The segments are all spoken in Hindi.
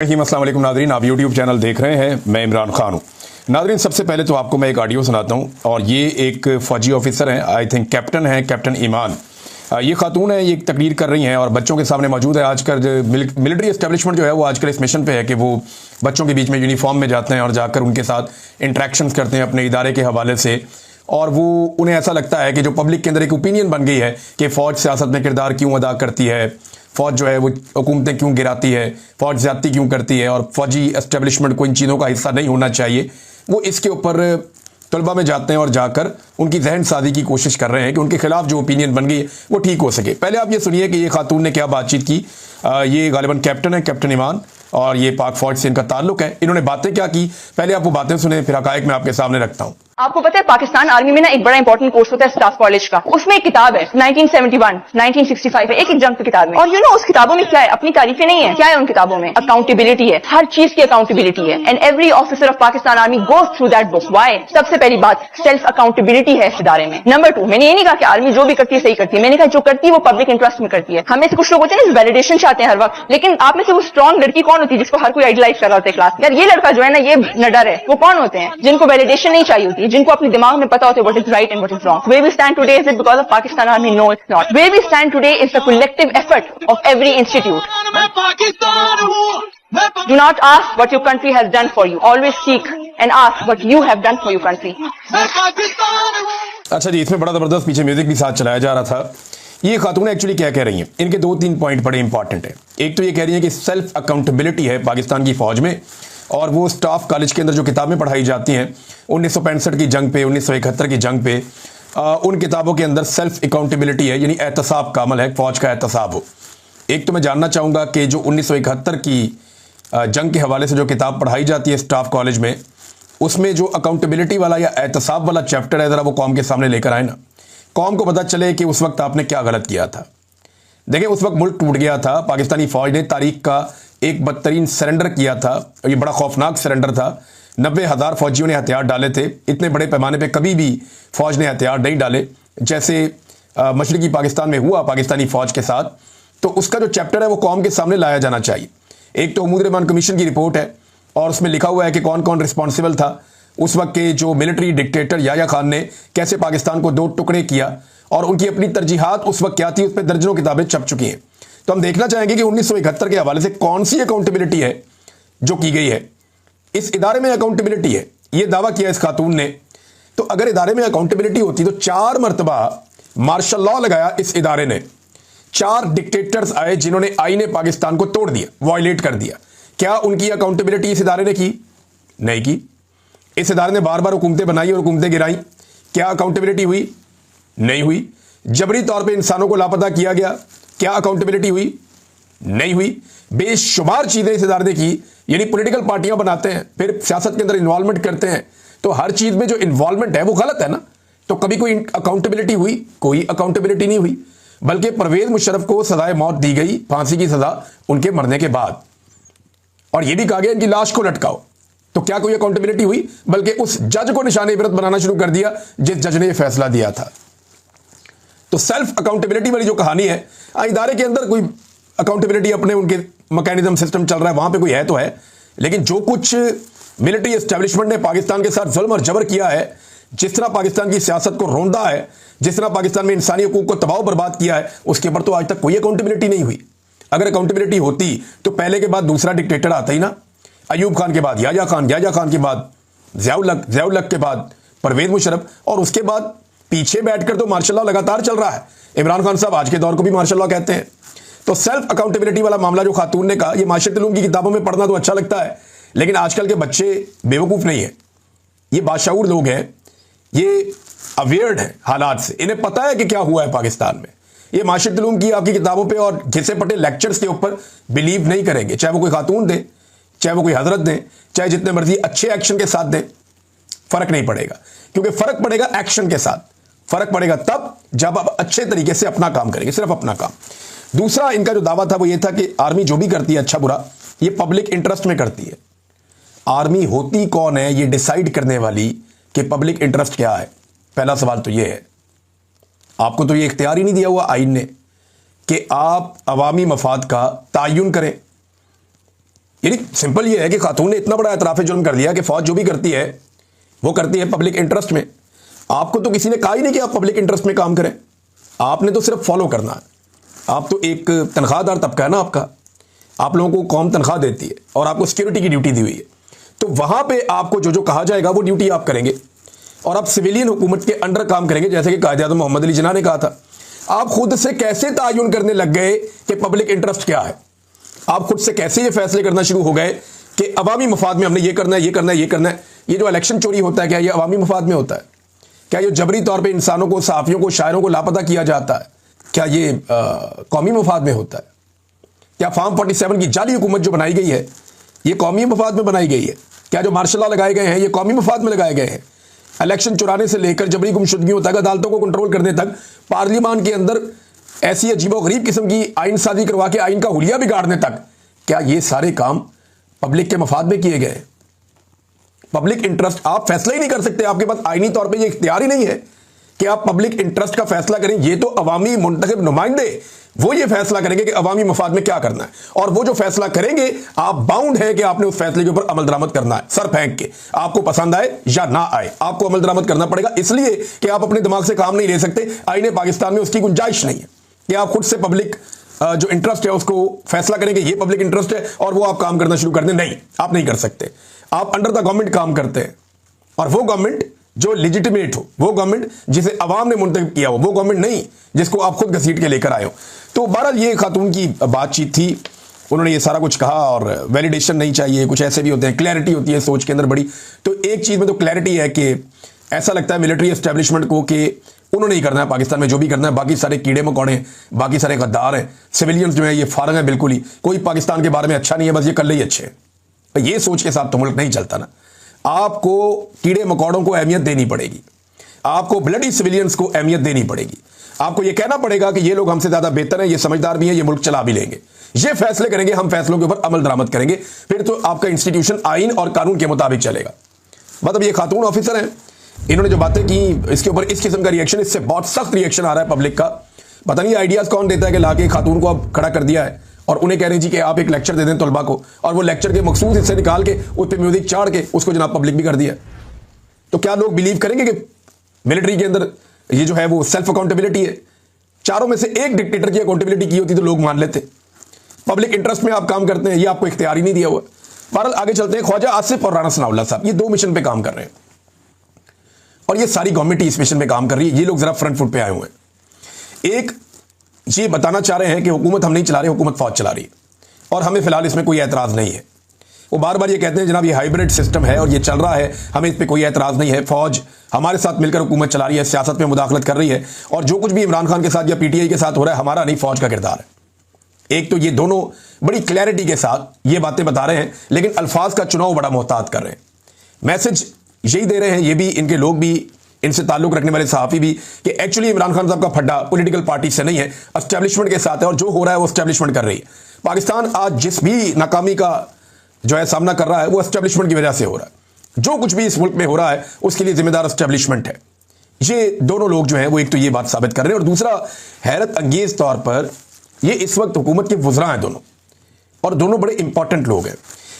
अस्सलाम वालेकुम नादरीन, आप यूट्यूब चैनल देख रहे हैं। मैं इमरान खान हूँ। नादरीन, सबसे पहले तो आपको मैं एक ऑडियो सुनाता हूँ और ये एक फ़ौजी ऑफिसर हैं, आई थिंक कैप्टन है, कैप्टन ईमान। ये खातून है, ये एक तकरीर कर रही हैं और बच्चों के सामने मौजूद है। आजकल मिलिट्री एस्टेब्लिशमेंट जो है वो आजकल इस मिशन पे है कि वो बच्चों के बीच में यूनिफॉर्म में जाते हैं और जाकर उनके साथ इंट्रैक्शंस करते हैं अपने इदारे के हवाले से। और वो उन्हें ऐसा लगता है कि जो पब्लिक के अंदर एक ओपिनियन बन गई है कि फ़ौज सियासत में किरदार क्यों अदा करती है, फ़ौज जो है वो हुकूमतें क्यों गिराती है, फ़ौज ज़्यादती क्यों करती है और फ़ौजी एस्टेब्लिशमेंट को इन चीज़ों का हिस्सा नहीं होना चाहिए। वो इसके ऊपर तलबा में जाते हैं और जाकर उनकी जहन साजी की कोशिश कर रहे हैं कि उनके खिलाफ जो ओपिनियन बन गई है वो ठीक हो सके। पहले आप ये सुनिए कि ये खातून ने क्या बातचीत की। ये गालिबन कैप्टन है, कैप्टन ईमान, और ये पाक फ़ौज से इनका ताल्लुक है। इन्होंने बातें क्या की, पहले आप वो बातें सुने, फिर हकायक मैं आपके सामने रखता हूँ। आपको पता है पाकिस्तान आर्मी में ना एक बड़ा इंपॉर्टेंट कोर्स होता है स्टाफ कॉलेज का। उसमें एक किताब है 1971, 1965 है, एक जंग की किताब में। और उस किताबों में क्या है, अपनी तारीफें नहीं है। क्या है उन किताबों में? अकाउंटेबिलिटी है, हर चीज की अकाउंटेबिलिटी है। And every officer of Pakistan army goes through that book. Why? सबसे पहली बात, सेल्फ अकाउंटेबिलिटी है इस इदारे में। नंबर 2, मैंने ये नहीं कहा कि आर्मी जो भी करती है सही करती है। मैंने कहा जो करती है वो पब्लिक इंटरेस्ट में करती है। हमें से कुछ लोग होते हैं ना वैलिडेशन चाहते हैं हर वक्त, लेकिन आप में से वो स्ट्रॉन्ग लड़की कौन होती है जिसको हर कोई आइडलाइज कर रहा होता है क्लास में? यार ये लड़का जो है ना, ये नडर है। वो कौन होते हैं? जिनको वैलिडेशन नहीं चाहिए होती, जिनको अपने दिमाग में पता होता है what is right and what is wrong. Where we stand today, is it because of Pakistan Army? No, it's not. Where we stand today is the collective effort of every institute. Do not ask what your country has done for you. Always seek and ask what you have done for your country. अच्छा जी, इसमें बड़ा ज़बरदस्त पीछे म्यूजिक भी साथ चलाया जा रहा था। ये खातून एक्चुअली क्या कह रही हैं, इनके 2-3 पॉइंट बड़े इंपॉर्टेंट है। एक तो ये कह रही है कि सेल्फ अकाउंटेबिलिटी है पाकिस्तान की फ़ौज में, और वो स्टाफ कॉलेज के अंदर जो किताबें पढ़ाई जाती हैं 1965 की जंग पे, 1971 की जंग पे, उन किताबों के अंदर सेल्फ अकाउंटेबिलिटी है, यानी एहतसाब का अमल है, फ़ौज का एहतसाब हो। एक तो मैं जानना चाहूँगा कि जो 1971 की जंग के हवाले से जो किताब पढ़ाई जाती है स्टाफ कॉलेज में, उसमें जो अकाउंटेबिलिटी वाला या एहतसाब वाला चैप्टर है, ज़रा वो कौम के सामने लेकर आए ना, कौम को पता चले कि उस वक्त आपने क्या गलत किया था। देखिए, उस वक्त मुल्क टूट गया था, पाकिस्तानी फ़ौज ने तारीख का एक बदतरीन सरेंडर किया था। ये बड़ा खौफनाक सरेंडर था। 90,000 फौजियों ने हथियार डाले थे। इतने बड़े पैमाने पे कभी भी फ़ौज ने हथियार नहीं डाले जैसे मशरक़ी पाकिस्तान में हुआ पाकिस्तानी फ़ौज के साथ। तो उसका जो चैप्टर है वो कौम के सामने लाया जाना चाहिए। एक तो महमूद रहमान कमीशन की रिपोर्ट है और उसमें लिखा हुआ है कि कौन कौन रिस्पॉन्सिबल था उस वक्त के जो मिलिट्री डिक्टेटर याह्या खान ने कैसे पाकिस्तान को 2 टुकड़े किया और उनकी अपनी तरजीहात उस वक्त क्या थी। उस पर दर्जनों किताबें छप चुकी हैं। तो हम देखना चाहेंगे कि 1971 के हवाले से कौन सी अकाउंटेबिलिटी है जो की गई है। इस इदारे में अकाउंटेबिलिटी है, यह दावा किया इस खातून ने। तो अगर इदारे में अकाउंटेबिलिटी होती तो 4 मरतबा मार्शल लॉ लगाया इस इदारे ने। 4 डिक्टेटर्स आए जिन्होंने आईने पाकिस्तान को तोड़ दिया, वायलेट कर दिया। क्या उनकी अकाउंटेबिलिटी इस इदारे ने की? नहीं की। इस इदारे ने बार बार हुकूमतें बनाई और हुकूमतें गिराई। क्या अकाउंटेबिलिटी हुई? नहीं हुई। जबरी तौर पर इंसानों को लापता किया गया, क्या अकाउंटेबिलिटी हुई? नहीं हुई। बेशुमार चीजें इस इदारे ने की, यानी पॉलिटिकल पार्टियां बनाते हैं, फिर सियासत के अंदर इन्वॉल्वमेंट करते हैं। तो हर चीज में जो इन्वॉल्वमेंट है वो गलत है ना। तो कभी कोई अकाउंटेबिलिटी हुई? कोई अकाउंटेबिलिटी नहीं हुई। बल्कि परवेज मुशर्रफ को सजाए मौत दी गई, फांसी की सजा उनके मरने के बाद, और यह भी कहा गया इनकी लाश को लटकाओ। तो क्या कोई अकाउंटेबिलिटी हुई? बल्कि उस जज को निशाने इबरत बनाना शुरू कर दिया जिस जज ने यह फैसला दिया था। तो सेल्फ अकाउंटेबिलिटी वाली जो कहानी है, इदारे के अंदर कोई अकाउंटेबिलिटी अपने उनके मैकेनिज्म सिस्टम चल रहा है, वहां पे कोई है तो है, लेकिन जो कुछ मिलिट्री एस्टेब्लिशमेंट ने पाकिस्तान के साथ जुल्म और जबर किया है, जिस तरह पाकिस्तान की सियासत को रौंदा है, जिस तरह पाकिस्तान में इंसानी हकूक को तबाह बर्बाद किया है, उसके ऊपर तो आज तक कोई अकाउंटेबिलिटी नहीं हुई। अगर अकाउंटेबिलिटी होती तो पहले के बाद दूसरा डिक्टेटर आता ही ना। अयूब खान के बाद याह्या खान, याह्या खान के बाद ज़िया-उल हक के बाद परवेज मुशर्रफ, और उसके बाद पीछे बैठकर तो मार्शल लॉ लगातार चल रहा है। इमरान खान साहब आज के दौर को भी मार्शल लॉ कहते हैं। तो सेल्फ अकाउंटेबिलिटी वाला मामला जो खातून ने कहा, ये माशरत उलूम की किताबों में पढ़ना तो अच्छा लगता है, लेकिन आजकल के बच्चे बेवकूफ़ नहीं है, ये बाशऊर लोग हैं, ये अवेयर्ड हैं हालात से, इन्हें पता है कि क्या हुआ है पाकिस्तान में। ये माशरत उलूम की आपकी किताबों पर और घिसे पटे लेक्चर्स के ऊपर बिलीव नहीं करेंगे, चाहे वो कोई खातून दे, चाहे वो कोई हजरत दें, चाहे जितने मर्जी अच्छे एक्शन के साथ दें, फर्क नहीं पड़ेगा। क्योंकि फर्क पड़ेगा एक्शन के साथ, फर्क पड़ेगा तब जब आप अच्छे तरीके से अपना काम करेंगे, सिर्फ अपना काम। दूसरा इनका जो दावा था वो ये था कि आर्मी जो भी करती है अच्छा बुरा, ये पब्लिक इंटरेस्ट में करती है। आर्मी होती कौन है ये डिसाइड करने वाली कि पब्लिक इंटरेस्ट क्या है? पहला सवाल तो ये है। आपको तो ये इख्तियार ही नहीं दिया हुआ आइन ने कि आप अवामी मफाद का तायुन करें। यानी सिंपल ये है कि खातून ने इतना बड़ा एतराफ़ जुल्म कर दिया कि फौज जो भी करती है वो करती है पब्लिक इंटरेस्ट में। आपको तो किसी ने कहा ही नहीं कि आप पब्लिक इंटरेस्ट में काम करें, आपने तो सिर्फ फॉलो करना है। आप तो एक तनख्वाहदार तबका है ना आपका, आप लोगों को कौम तनख्वाह देती है और आपको सिक्योरिटी की ड्यूटी दी हुई है, तो वहां पे आपको जो जो कहा जाएगा वो ड्यूटी आप करेंगे और आप सिविलियन हुकूमत के अंडर काम करेंगे। जैसे कि कायद-ए-आज़म मोहम्मद अली जिन्ना ने कहा था, आप खुद से कैसे तायुन करने लग गए कि पब्लिक इंटरेस्ट क्या है? आप खुद से कैसे ये फैसले करना शुरू हो गए कि अवामी मफाद में हमने ये करना है, ये करना है, ये करना है? ये जो इलेक्शन चोरी होता है, क्या ये अवामी मफाद में होता है? क्या ये जबरी तौर पे इंसानों को, सहाफ़ियों को, शायरों को लापता किया जाता है? क्या ये कौमी मफाद में होता है? क्या फार्म 47 की जाली हुकूमत जो बनाई गई है ये कौमी मफाद में बनाई गई है? क्या जो मार्शल लॉ लगाए गए हैं ये कौमी मफाद में लगाए गए हैं? इलेक्शन चुराने से लेकर जबरी गुमशुदगियों तक, अदालतों को कंट्रोल करने तक, पार्लियामान के अंदर ऐसी अजीबोगरीब किस्म की आइन साजी करवा के आइन का हुलिया बिगाड़ने तक, क्या ये सारे काम पब्लिक के मफाद में किए गए? पब्लिक इंटरेस्ट, आप फैसला ही नहीं कर सकते, आपके पास आईनी तौर पे ये इख्तियार ही नहीं है कि आप पब्लिक इंटरेस्ट का फैसला करें। ये तो अवामी मुंतखब नुमाइंदे वो ये फैसला करेंगे कि अवामी मफाद में क्या करना है, और वो जो फैसला करेंगे आप बाउंड है कि आपने उस फैसले के ऊपर अमल दरामद करना है, सर फेंक के। आपको पसंद आए या ना आए, आपको अमल दरामद करना पड़ेगा, इसलिए कि आप अपने दिमाग से काम नहीं ले सकते। आईने पाकिस्तान में उसकी गुंजाइश नहीं है कि आप खुद से पब्लिक जो इंटरेस्ट है उसको फैसला करेंगे ये पब्लिक इंटरेस्ट है और वो आप काम करना शुरू कर दें। नहीं, आप नहीं कर सकते। आप अंडर द गवर्नमेंट काम करते हैं, और वो गवर्नमेंट जो लेजिटिमेट हो, वो गवर्नमेंट जिसे अवाम ने मुंतखब किया हो, वो गवर्नमेंट नहीं जिसको आप खुद घसीट के लेकर आए हो। तो बहरहाल ये खातून की बातचीत थी, उन्होंने ये सारा कुछ कहा, और वैलिडेशन नहीं चाहिए, कुछ ऐसे भी होते हैं, क्लैरिटी होती है सोच के अंदर बड़ी। तो एक चीज़ में तो क्लैरिटी है कि ऐसा लगता है मिलिट्री एस्टेब्लिशमेंट को कि उन्होंने ही करना है पाकिस्तान में जो भी करना है, बाकी सारे कीड़े मकोड़े हैं, बाकी सारे गद्दार हैं, सिविलियंस जो है ये फारग है बिल्कुल ही, कोई पाकिस्तान के बारे में अच्छा नहीं है, बस ये कल ही अच्छे हैं। ये सोच के साथ तो मुल्क नहीं चलता ना। आपको कीड़े मकोड़ों को अहमियत देनी पड़ेगी, आपको ब्लडी सिविलियंस को अहमियत देनी पड़ेगी, आपको यह कहना पड़ेगा कि ये लोग हमसे ज्यादा बेहतर हैं, ये समझदार भी हैं, ये मुल्क चला भी लेंगे, ये फैसले करेंगे, हम फैसलों के ऊपर अमल दरामद करेंगे, फिर तो आपका इंस्टीट्यूशन आइन और कानून के मुताबिक चलेगा। मतलब ये खातून ऑफिसर हैं, इन्होंने जो बातें की इसके ऊपर इस किस्म का रिएक्शन, इससे बहुत सख्त रिएक्शन आ रहा है पब्लिक का। पता नहीं आइडियाज कौन देता है कि लाके खातून को अब खड़ा कर दिया है और उन्हें कह रहे हैं जी कि आप एक लेक्चर दे दें तलबा को, और वो लेक्चर के मखसूस हिस्से निकाल के उस पर म्यूजिक चाड़ के उसको जनाब पब्लिक भी कर दिया। तो क्या लोग बिलीव करेंगे कि मिलिट्री के अंदर ये जो है वो सेल्फ अकाउंटेबिलिटी है? चारों में से एक डिक्टेटर की अकाउंटेबिलिटी की होती तो लोग मान लेते। पब्लिक इंटरेस्ट में आप काम करते हैं, ये आपको इख्तियार ही नहीं दिया हुआ। बहरहाल आगे चलते हैं। ख्वाजा आसिफ और राना सनाउल्लाह साहब ये दो मिशन पे काम कर रहे हैं, और ये सारी गवर्नमेंट इस मिशन पे काम कर रही है। ये लोग जरा फ्रंट फुट पे आए हुए हैं। एक ये बताना चाह रहे हैं कि हुकूमत हम नहीं चला रहे, हुकूमत फौज चला रही है, और हमें फिलहाल इसमें कोई एतराज़ नहीं है। वो बार बार ये कहते हैं जनाब ये हाइब्रिड सिस्टम है और ये चल रहा है, हमें इस पर कोई एतराज़ नहीं है, फौज हमारे साथ मिलकर हुकूमत चला रही है, सियासत में मुदाखलत कर रही है, और जो कुछ भी इमरान खान के साथ या पीटीआई के साथ हो रहा है हमारा नहीं, फौज का किरदार है। एक तो ये दोनों बड़ी क्लैरिटी के साथ ये बातें बता रहे हैं, लेकिन अल्फाज का चुनाव बड़ा मोहतात कर रहे हैं। मैसेज यही दे रहे हैं ये भी, इनके लोग भी, इनसे ताल्लुक रखने वाले सहाफ़ी भी, कि एक्चुअली इमरान खान साहब का फड्डा पॉलिटिकल पार्टी से नहीं है, एस्टेब्लिशमेंट के साथ है, और जो हो रहा है वो एस्टेब्लिशमेंट कर रही है। पाकिस्तान आज जिस भी नाकामी का जो है सामना कर रहा है वो एस्टेब्लिशमेंट की वजह से हो रहा है। जो कुछ भी इस मुल्क में हो रहा है उसके लिए जिम्मेदार एस्टेब्लिशमेंट है। ये दोनों लोग जो हैं वो एक तो ये बात साबित कर रहे हैं, और दूसरा हैरत अंगेज तौर पर ये इस वक्त हुकूमत के वज़रा हैं दोनों, और दोनों बड़े इंपॉर्टेंट लोग हैं।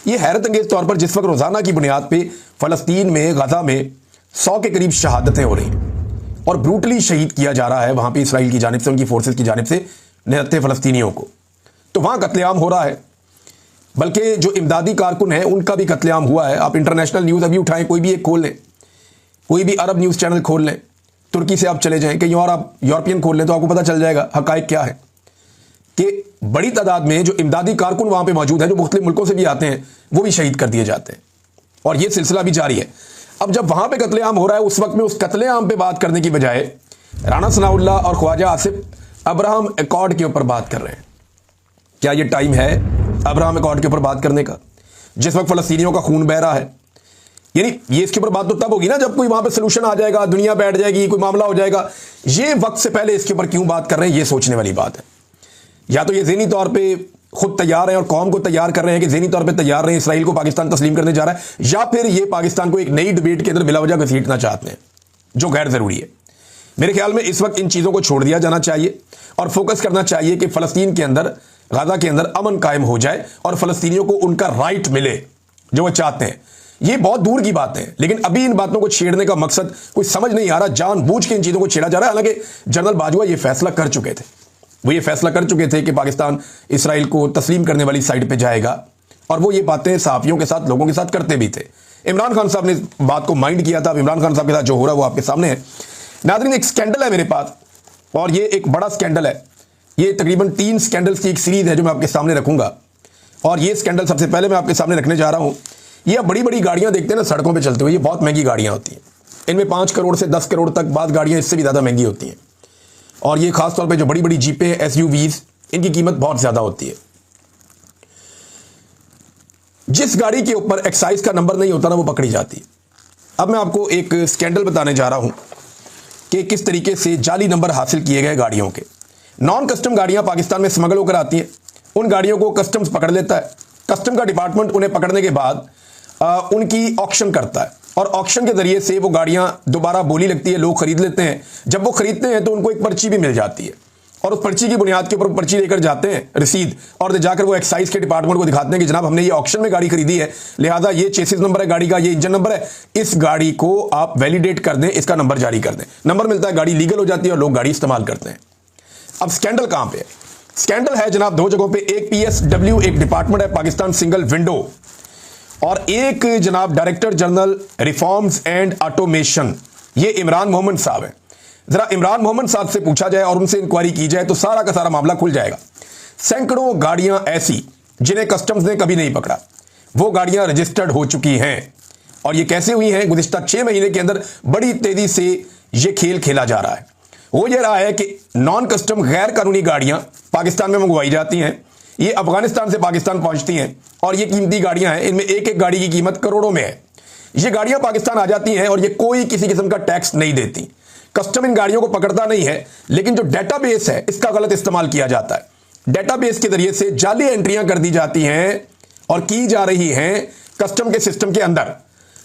ये हैरत अंगेज तौर पर जिस वक्त रोज़ाना की बुनियाद पर फ़लस्तीन में, गज़ा में 100 के करीब शहादतें हो रही हैं और ब्रूटली शहीद किया जा रहा है वहाँ पे इसराइल की जानिब से, उनकी फोर्सेस की जानिब से निहत्ते फ़लस्तीनियों को, तो वहाँ कत्लेआम हो रहा है। बल्कि जो इमदादी कारकुन हैं उनका भी कत्लेआम हुआ है। आप इंटरनेशनल न्यूज़ अभी उठाएं, कोई भी एक खोल लें, कोई भी अरब न्यूज़ चैनल खोल लें, तुर्की से आप चले जाएं, कहीं और आप यूरोपियन खोल लें, तो आपको पता चल जाएगा हक़ाइक़ क्या है कि बड़ी तादाद में जो इमदादी कारकुन वहाँ पर मौजूद हैं, जो मुख्तलिफ मुल्कों से भी आते हैं, वो भी शहीद कर दिए जाते हैं, और ये सिलसिला भी जारी है। अब जब वहाँ पे कत्लेआम हो रहा है, उस वक्त में उस कत्लेआम पे बात करने की बजाय राना सनाउल्लाह और ख्वाजा आसिफ अब्राहम अकॉर्ड के ऊपर बात कर रहे हैं। क्या ये टाइम है अब्राहम अकॉर्ड के ऊपर बात करने का, जिस वक्त फ़लस्तीनियों का खून बह रहा है? यानी ये इसके ऊपर बात तो तब होगी ना जब कोई वहाँ पे सोल्यूशन आ जाएगा, दुनिया बैठ जाएगी, कोई मामला हो जाएगा। ये वक्त से पहले इसके ऊपर क्यों बात कर रहे हैं, ये सोचने वाली बात है। या तो ये ज़हनी तौर पर खुद तैयार हैं और कौम को तैयार कर रहे हैं कि ज़हनी तौर पे तैयार रहे, इसराइल को पाकिस्तान तस्लीम करने जा रहा है, या फिर ये पाकिस्तान को एक नई डिबेट के अंदर बिला वजह घसीटना चाहते हैं, जो गैर ज़रूरी है। मेरे ख्याल में इस वक्त इन चीज़ों को छोड़ दिया जाना चाहिए और फोकस करना चाहिए कि फ़लस्तीन के अंदर गाजा के अंदर अमन कायम हो जाए और फलस्तीनियों को उनका राइट मिले जो वो चाहते हैं। ये बहुत दूर की बात है, लेकिन अभी इन बातों को छेड़ने का मकसद कोई समझ नहीं आ रहा, जानबूझ के इन चीजों को छेड़ा जा रहा है। हालांकि जनरल बाजवा ये फैसला कर चुके थे, वो ये फैसला कर चुके थे कि पाकिस्तान इसराइल को तस्लीम करने वाली साइड पे जाएगा, और वो ये बातें सहाफियों के साथ, लोगों के साथ करते भी थे। इमरान खान साहब ने इस बात को माइंड किया था। अब इमरान खान साहब के साथ जो हो रहा है वो आपके सामने है। नाज़रीन, एक स्कैंडल है मेरे पास, और ये एक बड़ा स्कैंडल है। ये तकरीबन 3 स्कैंडल्स की एक सीरीज है जो मैं आपके सामने रखूंगा, और ये स्कैंडल सबसे पहले मैं आपके सामने रखने जा रहा हूं। ये आप बड़ी बड़ी गाड़ियां देखते हैं ना सड़कों पे चलते हुए, ये बहुत महंगी गाड़ियां होती हैं। इनमें 5 करोड़ से 10 करोड़ तक, बाद गाड़ियां इससे भी ज़्यादा महंगी होती हैं। और ये खासतौर पे जो बड़ी बड़ी जीपें, SUVs, इनकी कीमत बहुत ज़्यादा होती है। जिस गाड़ी के ऊपर एक्साइज का नंबर नहीं होता ना, वो पकड़ी जाती है। अब मैं आपको एक स्कैंडल बताने जा रहा हूं कि किस तरीके से जाली नंबर हासिल किए गए गाड़ियों के। नॉन कस्टम गाड़ियां पाकिस्तान में स्मगल होकर आती हैं, उन गाड़ियों को कस्टम्स पकड़ लेता है। कस्टम का डिपार्टमेंट उन्हें पकड़ने के बाद उनकी ऑक्शन करता है, और ऑक्शन के जरिए से वो गाड़ियां दोबारा बोली लगती है, लोग खरीद लेते हैं। जब वो खरीदते हैं तो उनको एक पर्ची भी मिल जाती है, और उस पर्ची की बुनियाद के ऊपर पर्ची लेकर जाते हैं, रसीद, और जाकर वो एक्साइज के डिपार्टमेंट को दिखाते हैं कि जनाब हमने ये ऑक्शन में गाड़ी खरीदी है, लिहाजा ये चेसिस नंबर है गाड़ी का, ये इंजन नंबर है, इस गाड़ी को आप वैलिडेट कर दें, इसका नंबर जारी कर दें। नंबर मिलता है, गाड़ी लीगल हो जाती है और लोग गाड़ी इस्तेमाल करते हैं। अब स्कैंडल कहां पे है? स्कैंडल है जनाब 2 जगहों पे। एक PSW एक डिपार्टमेंट है, पाकिस्तान सिंगल विंडो, और एक जनाब director general reforms and automation, ये इमरान मोहम्मद साहब है। जरा इमरान मोहम्मद साहब से पूछा जाए और उनसे इंक्वायरी की जाए तो सारा का सारा मामला खुल जाएगा। सैकड़ों गाड़ियां ऐसी जिन्हें कस्टम्स ने कभी नहीं पकड़ा, वो गाड़ियां रजिस्टर्ड हो चुकी हैं। और ये कैसे हुई हैं? गुज़िश्ता 6 महीने के अंदर बड़ी तेजी से ये खेल खेला जा रहा है। वो ये रहा है कि नॉन कस्टम गैर कानूनी गाड़ियां पाकिस्तान में मंगवाई जाती हैं, ये अफगानिस्तान से पाकिस्तान पहुंचती हैं, और ये कीमती गाड़ियां हैं, इनमें एक एक गाड़ी की कीमत करोड़ों में है। ये गाड़ियां पाकिस्तान आ जाती हैं और ये कोई किसी किस्म का टैक्स नहीं देती। कस्टम इन गाड़ियों को पकड़ता नहीं है, लेकिन जो डेटाबेस है इसका गलत इस्तेमाल किया जाता है। डेटाबेस के जरिए से जाली एंट्रियां कर दी जाती हैं और की जा रही हैं कस्टम के सिस्टम के अंदर।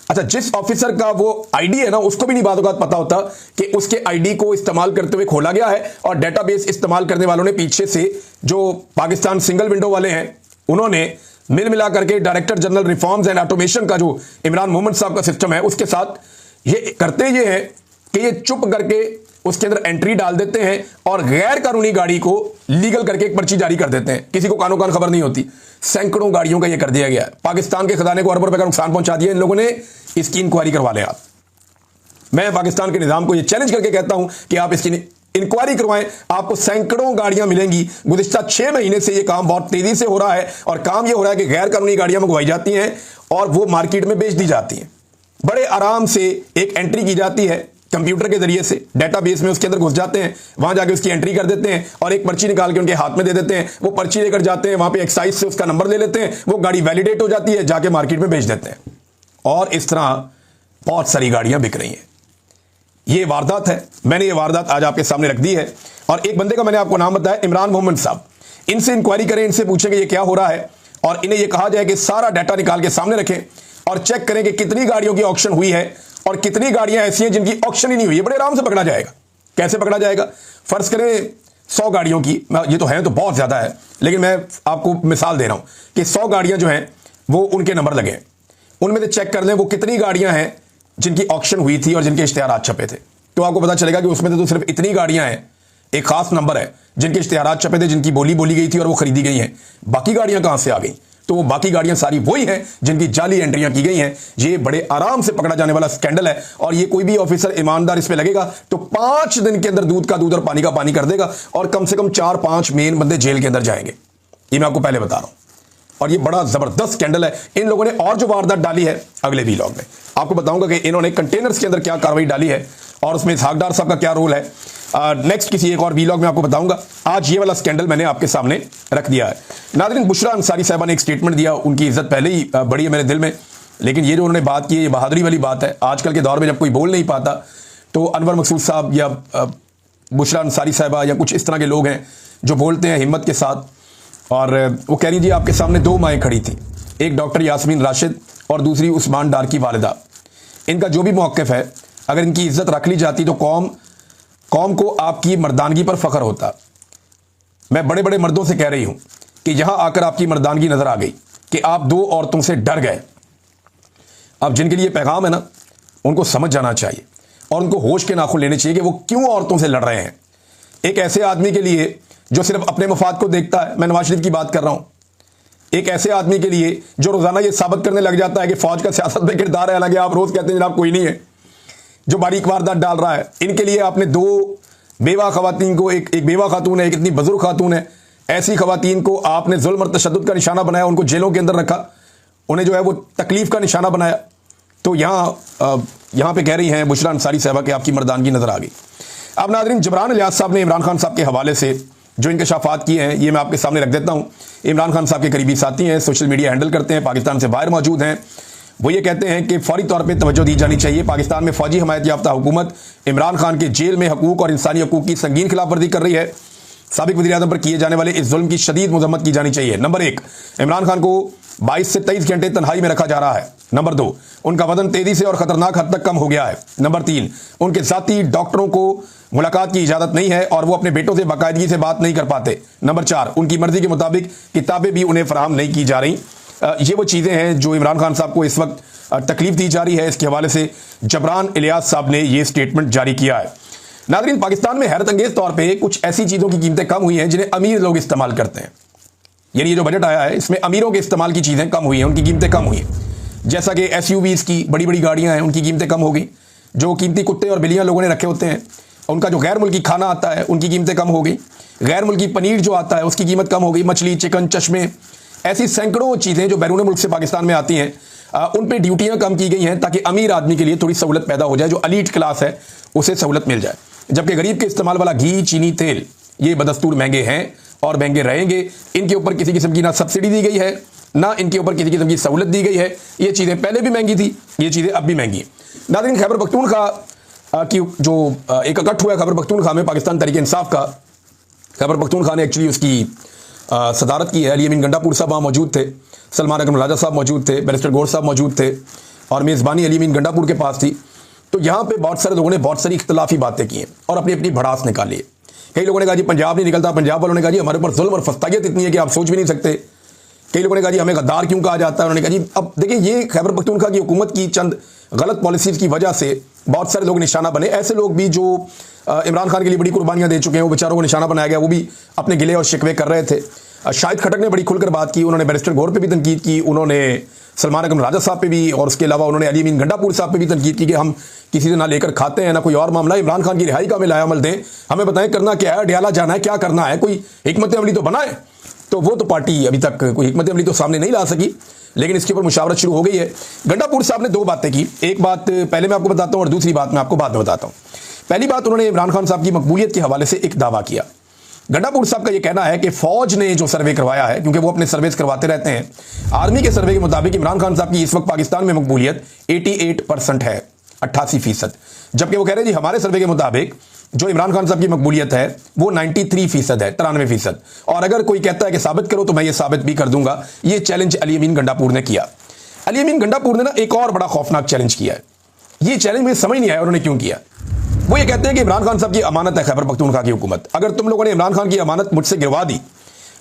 अच्छा, जिस ऑफिसर का वो आईडी है ना, उसको भी नहीं बातों पता होता कि उसके आईडी को इस्तेमाल करते हुए खोला गया है, और डेटाबेस इस्तेमाल करने वालों ने पीछे से, जो पाकिस्तान सिंगल विंडो वाले हैं, उन्होंने मिल मिला करके director general reforms and automation का जो इमरान मोहम्मद साहब का सिस्टम है, उसके साथ ये करते ये है कि ये चुप करके उसके अंदर एंट्री डाल देते हैं और गैर कानूनी गाड़ी को लीगल करके एक पर्ची जारी कर देते हैं। किसी को कानो कान खबर नहीं होती। सैकड़ों गाड़ियों का ये कर दिया गया है। पाकिस्तान के खजाने को अरबों रुपए का नुकसान पहुंचा दिया इन लोगों ने। इसकी इंक्वायरी करवा लें आप। मैं पाकिस्तान के निजाम को ये चैलेंज करके कहता हूं कि आप इसकी इंक्वायरी करवाएं, आपको सैकड़ों गाड़ियां मिलेंगी। गुज़िश्ता 6 महीने से ये काम बहुत तेजी से हो रहा है, और काम ये हो रहा है कि गैर कानूनी गाड़ियां मंगवाई जाती हैं और वो मार्केट में बेच दी जाती हैं। बड़े आराम से एक एंट्री की जाती है कंप्यूटर के जरिए से, डेटाबेस में उसके अंदर घुस जाते हैं, वहां जाके उसकी एंट्री कर देते हैं और एक पर्ची निकाल के उनके हाथ में दे देते हैं। वो पर्ची लेकर जाते हैं, वहां पे एक्साइज से उसका नंबर ले लेते हैं, वो गाड़ी वैलिडेट हो जाती है, जाके मार्केट में बेच देते हैं। और इस तरह बहुत सारी गाड़ियां बिक रही हैं। ये वारदात है, मैंने ये वारदात आज आपके सामने रख दी है। और एक बंदे का मैंने आपको नाम बताया, इमरान मोहम्मद साहब। इनसे इंक्वायरी करें, इनसे पूछें कि ये क्या हो रहा है, और इन्हें यह कहा जाए कि सारा डाटा निकाल के सामने रखें और चेक करें कि कितनी गाड़ियों की ऑक्शन हुई है और कितनी गाड़ियां ऐसी हैं जिनकी ऑक्शन ही नहीं हुई। ये बड़े आराम से पकड़ा जाएगा। कैसे पकड़ा जाएगा? फर्ज करें 100 गाड़ियों की, ये तो है तो बहुत ज्यादा है, लेकिन मैं आपको मिसाल दे रहा हूं कि 100 गाड़ियां जो हैं वो उनके नंबर लगे हैं। उनमें से चेक कर लें वो कितनी गाड़ियां हैं जिनकी ऑक्शन हुई थी और जिनके इश्तिहारात छपे थे, तो आपको पता चलेगा कि उसमें तो सिर्फ इतनी गाड़ियां हैं, एक खास नंबर है जिनके इश्तिहारात छपे थे, जिनकी बोली बोली गई थी और वो खरीदी गई हैं। बाकी गाड़ियां कहां से आ गई? तो वो बाकी गाड़ियां सारी वही हैं जिनकी जाली एंट्रियां की गई हैं। ये बड़े आराम से पकड़ा जाने वाला स्कैंडल है, और ये कोई भी ऑफिसर ईमानदार इस पे लगेगा तो 5 दिन के अंदर दूध का दूध और पानी का पानी कर देगा, और कम से कम 4-5 मेन बंदे जेल के अंदर जाएंगे। ये मैं आपको पहले बता रहा हूं। और ये बड़ा जबरदस्त स्कैंडल है। इन लोगों ने और जो वारदात डाली है अगले वीलॉग में आपको बताऊंगा कि इन्होंने कंटेनर्स के अंदर क्या कार्रवाई डाली है और उसमें इसहाक डार साहब का क्या रोल है। नेक्स्ट किसी एक और वीलॉग में आपको बताऊंगा। आज ये वाला स्कैंडल मैंने आपके सामने रख दिया है। नाज़रीन, बुशरा अंसारी साहबा ने एक स्टेटमेंट दिया, उनकी इज्जत पहले ही बड़ी है मेरे दिल में, लेकिन ये जो उन्होंने बात की है ये बहादुरी वाली बात है। आजकल के दौर में जब कोई बोल नहीं पाता तो अनवर मकसूद साहब या बुशरा अंसारी साहबा या कुछ इस तरह के लोग हैं जो बोलते हैं हिम्मत के साथ, और वो कह रही जी आपके सामने 2 माएँ खड़ी थी, एक डॉक्टर यास्मीन राशिद और दूसरी उस्मान डार की वालिदा। इनका जो भी मौक़िफ़ है, अगर इनकी इज्जत रख ली जाती तो कौम को आपकी मर्दानगी पर फख्र होता। मैं बड़े बड़े मर्दों से कह रही हूं कि यहां आकर आपकी मर्दानगी नजर आ गई कि आप दो औरतों से डर गए। अब जिनके लिए पैगाम है ना, उनको समझ जाना चाहिए और उनको होश के नाखून लेने चाहिए कि वो क्यों औरतों से लड़ रहे हैं। एक ऐसे आदमी के लिए जो सिर्फ अपने मफाद को देखता है, मैं नवाज शरीफ की बात कर रहा हूं, एक ऐसे आदमी के लिए जो रोजाना ये साबित करने लग जाता है कि फौज का सियासत में किरदार है, हालांकि आप रोज कहते हैं जनाब कोई नहीं है, जो बारीक वारदात डाल रहा है। इनके लिए आपने दो बेवा खवातीन को, एक बेवा खातून है, एक इतनी बुजुर्ग खातून है, ऐसी खवातीन को आपने जुल्म और तशद्दुद का निशाना बनाया, उनको जेलों के अंदर रखा, उन्हें जो है वो तकलीफ का निशाना बनाया। तो यहां पे कह रही हैं बुशरा अंसारी साहबा कि आपकी मर्दानगी नजर आ गई। अब नाज़रीन, जबरान इलियास साहब ने इमरान खान साहब के हवाले से जो इंकशाफात किए हैं, ये मैं आपके सामने रख देता हूं। इमरान खान साहब के करीबी साथी हैं, सोशल मीडिया हैंडल करते हैं, पाकिस्तान से बाहर मौजूद हैं। वो ये कहते हैं कि फौरी तौर पे तवज्जो दी जानी चाहिए। पाकिस्तान में फौजी हमायत याफ्ता हुकूमत इमरान खान के जेल में हकूक और इंसानी हकूक की संगीन खिलाफवर्जी कर रही है। साबिक वज़ीर-ए-आज़म पर किए जाने वाले इस जुल्म की शदीद मजम्मत की जानी चाहिए। नंबर 1, इमरान खान को 22 से 23 घंटे तन्हाई में रखा जा रहा है। नंबर 2, उनका वजन तेजी से और खतरनाक हद तक कम हो गया है। नंबर 3, उनके साथी डॉक्टरों को मुलाकात की इजाजत नहीं है और वो अपने बेटों से बाकायदगी से बात नहीं कर पाते। नंबर 4, उनकी मर्जी के मुताबिक किताबें भी उन्हें फराहम नहीं की जा रही। ये वो चीज़ें हैं जो इमरान खान साहब को इस वक्त तकलीफ दी जा रही है। इसके हवाले से जबरान इलियास साहब ने यह स्टेटमेंट जारी किया है। नाज़रीन, पाकिस्तान में हैरत अंगेज तौर पे कुछ ऐसी चीज़ों की कीमतें कम हुई हैं जिन्हें अमीर लोग इस्तेमाल करते हैं। यानी ये जो बजट आया है, इसमें अमीरों के इस्तेमाल की चीज़ें कम हुई हैं, उनकी कीमतें कम हुई हैं। जैसा कि SUVs की बड़ी बड़ी गाड़ियाँ हैं, उनकी कीमतें कम हो गई। जो कीमती कुत्ते और बिल्लियाँ लोगों ने रखे होते हैं, उनका जो गैर मुल्की खाना आता है, उनकी कीमतें कम हो गई। गैर मुल्की पनीर जो आता है, उसकी कीमत कम हो गई। मछली, चिकन, चश्मे, ऐसी सैकड़ों चीज़ें जो बैरून मुल्क से पाकिस्तान में आती हैं, उन पे ड्यूटियाँ कम की गई हैं ताकि अमीर आदमी के लिए थोड़ी सहूलत पैदा हो जाए, जो अलीट क्लास है उसे सहूलत मिल जाए। जबकि गरीब के इस्तेमाल वाला घी, चीनी, तेल, ये बदस्तूर महंगे हैं और महंगे रहेंगे। इनके ऊपर किसी किस्म की ना सब्सिडी दी गई है, ना इनके ऊपर किसी किस्म की सहूलत दी गई है। ये चीज़ें पहले भी महंगी थी, ये चीज़ें अब भी महंगी हैं। नाज़रीन, खैबर पख्तूनख्वा की जो एक इकट्ठ हुआ खैबर पख्तूनख्वा में पाकिस्तान तहरीक इंसाफ का, खैबर पख्तूनख्वा ने एक्चुअली उसकी सदारत की है। अली अमीन गंडापुर साहब वहाँ मौजूद थे, सलमान अकरम राजा साहब मौजूद थे, बैरिस्टर गौर साहब मौजूद थे और मेज़बानी अली अमीन गंडापुर के पास थी। तो यहाँ पे बहुत सारे लोगों ने बहुत सारी इख्तलाफी बातें की हैं और अपनी अपनी भड़ास निकाली है। कई लोगों ने कहा जी पंजाब नहीं निकलता, पंजाब वालों ने कहा जी हमारे ऊपर जुल्म और फस्तागियत इतनी है कि आप सोच भी नहीं सकते। कई लोगों ने कहा जी हमें गद्दार क्यों कहा जाता है। उन्होंने कहा जी अब देखिए, ये खैबर पख्तूनख्वा की हुकूमत की चंद गलत पॉलिसीज़ की वजह से बहुत सारे लोग निशाना बने। ऐसे लोग भी जो इमरान खान के लिए बड़ी कुर्बानियाँ दे चुके हैं, वो बेचारों को निशाना बनाया गया, वो भी अपने गिले और शिकवे कर रहे थे। शाहिद खटक ने बड़ी खुलकर बात की, उन्होंने बैरिस्टर गौर पे भी तनकीद की, उन्होंने सलमान अकरम राजा साहब पे भी, और उसके अलावा उन्होंने अली अमीन गंडापुर साहब पे भी तनकीद की कि हम किसी से ना लेकर खाते हैं ना कोई और मामला। इमरान खान की रिहाई का हमें लायामल दें, हमें बताएं करना क्या है, अडियाला जाना है, क्या करना है, कोई हिकमत अमली तो बनाए। तो वो तो पार्टी अभी तक कोई हिकमत अमली तो सामने नहीं ला सकी, लेकिन इसके ऊपर मुशावरत शुरू हो गई है। गंडापुर साहब ने दो बातें की, एक बात पहले मैं आपको बताता हूँ और दूसरी बात मैं आपको बाद में बताता हूँ। पहली बात, उन्होंने इमरान खान साहब की मकबूलियत के हवाले से एक दावा किया। गंडापुर साहब का यह कहना है कि फौज ने जो सर्वे करवाया है, क्योंकि वो अपने सर्वेस करवाते रहते हैं, आर्मी के सर्वे के मुताबिक इमरान खान साहब की इस वक्त पाकिस्तान में मकबूलियत 88% है, 88%। जबकि वो कह रहे हैं जी हमारे सर्वे के मुताबिक जो इमरान खान साहब की मकबूलियत है वो 93% है, 93%। और अगर कोई कहता है कि साबित करो तो मैं ये साबित भी कर दूंगा। ये चैलेंज अली अमीन गंडापुर ने किया। अली अमीन गंडापुर ने ना एक और बड़ा खौफनाक चैलेंज किया है। ये चैलेंज मुझे समझ नहीं आया उन्होंने क्यों किया। वो ये कहते हैं कि इमरान खान साहब की अमानत है खैबर पख्तूनख्वा की हुकूमत, अगर तुम लोगों ने इमरान खान की अमानत मुझसे गिरवा दी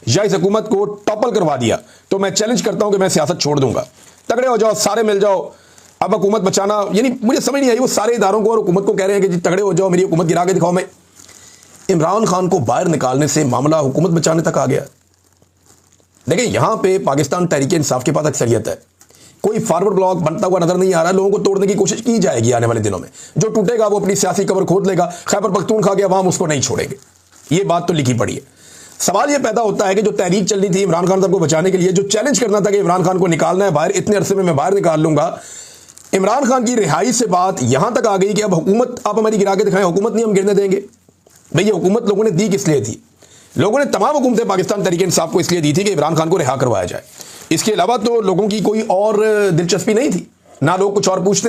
या इस हुकूमत को टॉपल करवा दिया तो मैं चैलेंज करता हूं कि मैं सियासत छोड़ दूंगा। तगड़े हो जाओ, सारे मिल जाओ, अब हुकूमत बचाना। यानी मुझे समझ नहीं आई, वो सारे इदारों को और हुकूमत को कह रहे हैं कि जी तगड़े हो जाओ, मेरी हुकूमत गिरा के दिखाओ। मैं इमरान खान को बाहर निकालने से मामला हुकूमत बचाने तक आ गया। देखिए, यहां पे पाकिस्तान तहरीक इंसाफ के पास अक्सरियत है, कोई फॉरवर्ड ब्लॉक बनता हुआ नजर नहीं आ रहा। लोगों को तोड़ने की कोशिश की जाएगी आने वाले दिनों में, जो टूटेगा वो अपनी सियासी कब्र खोद लेगा। खैबर पख्तूनख्वा के अवाम उसको नहीं छोड़ेंगे, ये बात तो लिखी पड़ी है। सवाल ये पैदा होता है कि जो तहरीक चल रही थी इमरान खान साहब को बचाने के लिए, जो चैलेंज करना था कि इमरान खान को निकालना है बाहर, इतने अरसे में मैं बाहर निकाल लूंगा, इमरान खान की रिहाई से बात यहां तक आ गई कि अब हुकूमत आप हमारी गिरा के दिखाएं, हुकूमत नहीं हम गिरने देंगे। भाई ये हुकूमत लोगों ने दी किस लिए थी? लोगों ने तमाम हुकूमतें पाकिस्तान तहरीक इंसाफ को इसलिए दी थी कि इमरान खान को रिहा करवाया जाए। इसके अलावा तो लोगों की कोई और दिलचस्पी नहीं थी, ना लोग कुछ और पूछते।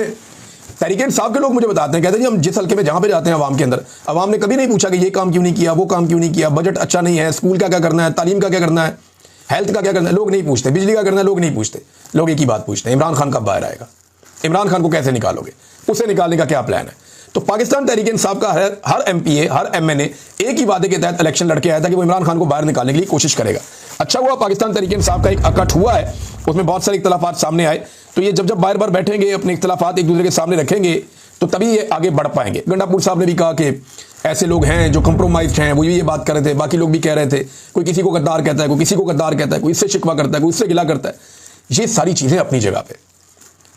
तहरीक इंसाफ के लोग मुझे बताते हैं, कहते हैं जी हम जिस हल्के में जहां पे जाते हैं अवाम के अंदर, अवाम ने कभी नहीं पूछा कि ये काम क्यों नहीं किया, वो काम क्यों नहीं किया, बजट अच्छा नहीं है, स्कूल का क्या करना है, तालीम का क्या करना है, हेल्थ का क्या करना है, लोग नहीं पूछते, बिजली का करना है, लोग नहीं पूछते। लोग एक ही बात पूछते हैं, इमरान खान कब बाहर आएगा, इमरान खान को कैसे निकालोगे, उसे निकालने का क्या प्लान है। तो पाकिस्तान तहरीक इंसाफ का हर एमपीए, हर एमएनए एक ही वादे के तहत इलेक्शन लड़के आया था कि वो इमरान खान को बाहर निकालने के लिए कोशिश करेगा। अच्छा हुआ पाकिस्तान तहरीक इंसाफ का एक अकट हुआ है, उसमें बहुत सारे इख्तलाफात सामने आए, तो ये जब बार बार बैठेंगे, अपने इख्तलाफात एक दूसरे के सामने रखेंगे, तो तभी ये आगे बढ़ पाएंगे। गंडापुर साहब ने भी कहा कि ऐसे लोग हैं जो कंप्रोमाइज हैं, वो ये बात कर रहे थे, बाकी लोग भी कह रहे थे, कोई किसी को गद्दार कहता है, कोई किसी को गद्दार कहता है, कोई इससे शिकवा करता है, कोई उससे गिला करता है। ये सारी चीजें अपनी जगह पे,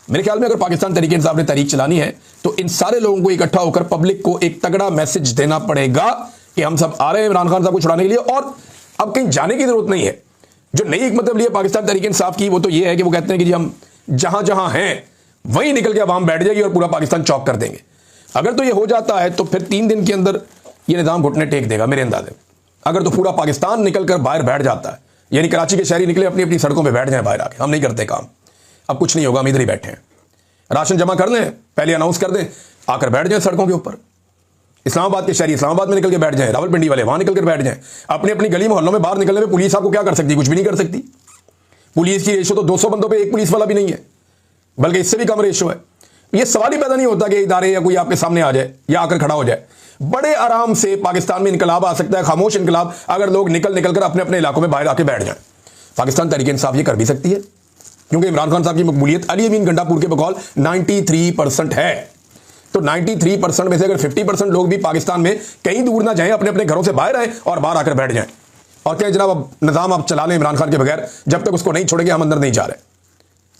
मेरे ख्याल में अगर पाकिस्तान तहरीक इंसाफ ने तहरीक चलानी है तो इन सारे लोगों को इकट्ठा होकर पब्लिक को एक तगड़ा मैसेज देना पड़ेगा कि हम सब आ रहे हैं इमरान खान साहब को छुड़ाने के लिए, और अब कहीं जाने की जरूरत नहीं है। जो नई हिकमत अमली है पाकिस्तान तहरीक इंसाफ की, वो तो ये है कि वो कहते हैं कि जी हम जहां जहां हैं वहीं निकल के आवाम बैठ जाएगी और पूरा पाकिस्तान चौक कर देंगे। अगर तो ये हो जाता है तो फिर 3 दिन के अंदर ये निजाम घुटने टेक देगा मेरे अंदाजे। अगर तो पूरा पाकिस्तान निकलकर बाहर बैठ जाता है, यानी कराची के शहरी निकले अपनी अपनी सड़कों पर बैठ जाए बाहर आके, हम नहीं करते काम, अब कुछ नहीं होगा, हम इधर ही बैठे हैं, राशन जमा कर लें, पहले अनाउंस कर दें, आकर बैठ जाएं सड़कों के ऊपर। इस्लामाबाद के शहरी इस्लामाबाद में निकल के बैठ जाएं, रावलपिंडी वाले वहां निकल कर बैठ जाएं। अपनी अपनी गली मोहल्लों में बाहर निकलने में पुलिस आपको क्या कर सकती है? कुछ भी नहीं कर सकती। पुलिस की रेशो तो 200 बंदों पे एक पुलिस वाला भी नहीं है, बल्कि इससे भी कम रेशो है। यह सवाल ही पैदा नहीं होता कि इदारे या कोई आपके सामने आ जाए या आकर खड़ा हो जाए। बड़े आराम से पाकिस्तान में इनकलाब आ सकता है, खामोश इनकलाब, अगर लोग निकल कर अपने अपने इलाकों में बाहर आके बैठ जाएं। पाकिस्तान तहरीक इंसाफ ये कर भी सकती है, क्योंकि इमरान खान साहब की मकबूलियत अली अमीन गंडापुर के बकौल 93% है। तो 93% में से अगर 50% लोग भी पाकिस्तान में कहीं दूर ना जाएं, अपने अपने घरों से बाहर आए और बाहर आकर बैठ जाएं और कहें जनाब अब निजाम आप चला लें इमरान खान के बगैर, जब तक उसको नहीं छोड़ेंगे हम अंदर नहीं जा रहे,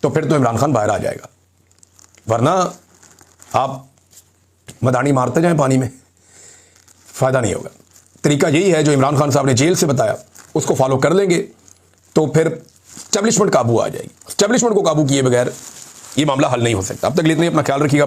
तो फिर तो इमरान खान बाहर आ जाएगा। वरना आप मदानी मारते जाएं पानी में, फायदा नहीं होगा। तरीका यही है जो इमरान खान साहब ने जेल से बताया, उसको फॉलो कर लेंगे तो फिर एस्टेब्लिशमेंट काबू आ जाएगी। एस्टेब्लिशमेंट को काबू किए बगैर ये मामला हल नहीं हो सकता। अब तक इतना ही, अपना ख्याल रखिएगा।